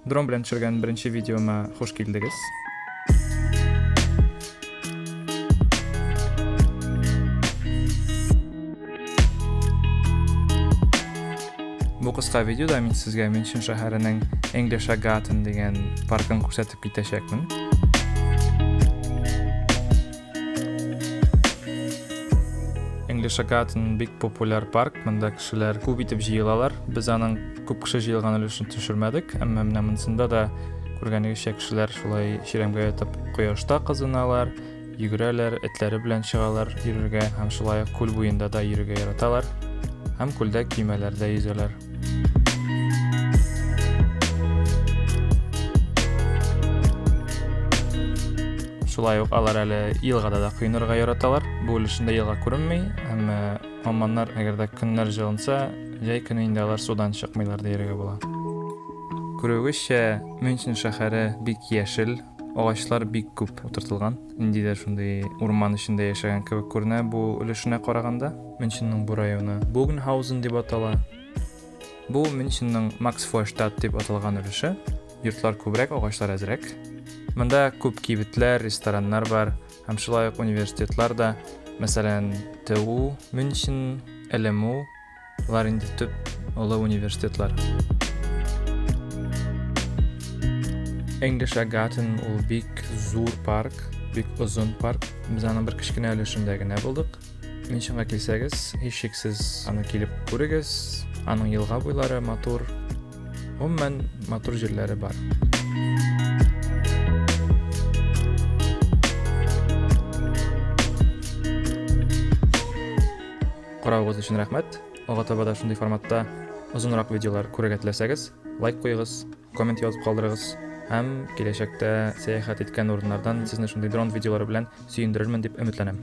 Drone bilen çürgen birinci videoma hoş geldiniz. Bu kısa videoda men sizge München şäheriniň Englische Garten degen parkyny görsätip gitjekmin. Englische Garten big populär park. Munda kişiler köp itip jyýylalar. Biz anyň köp kişi jyýylgany üçin düşürmedik. Emma mena mundysynda da görgenigizçe kişiler şulay şiremge ýatyp goýaşda kyzynalar, ýügüreler, etleri bilen çygalar ýürürge, hem şulay kul boýunda da ýürüge ýaratalar. Hem kulda kiýmelerde ýüzeler. Şulay ok alar äle ýylgada da kyýnarga ýaratalar. Bu ýylşynda ýylga görünmei, hem mammanlar egerde günler jylynsa, ýay güninde alar sudan çykmaýlar diýerge bolar. Görügüşçe München şäheri big ýeşil, ağaçlar big köp oturtylgan. Indi de şunday urman içinde ýaşagan kebek görünä bu ülüşine karaganda. Müncheniň bu raýony Bogenhausen diýip atalar. Bu Müncheniň Max-Vorstadt diýip atalgan ülüşi. Ýurtlar köbrek, ağaçlar azrek. Munda köp kibitler, restoranlar bar, hem şulay universitetler da, meselen TU, München, LMU, lar indi tüp ola universitetler. Englische Garten ol big zur park, big uzun park. Biz anyň bir kiçkine ülüşindegine boldyk. Münchenga kelsegiz, hiç şeksiz any kelip göregiz. Anyň ýylga boýlary motor, umman motor jerleri bar. Garawyňyz üçin rahmet. Oga tabada şunday formatda uzunrak videolar görege tilesegiz, like goýuňyz, komment ýazyp galdyryňyz. Hem gelecekte seyahat etken orunlardan sizni şunday drone videoları bilen süýündirirmen dip ümitlenem.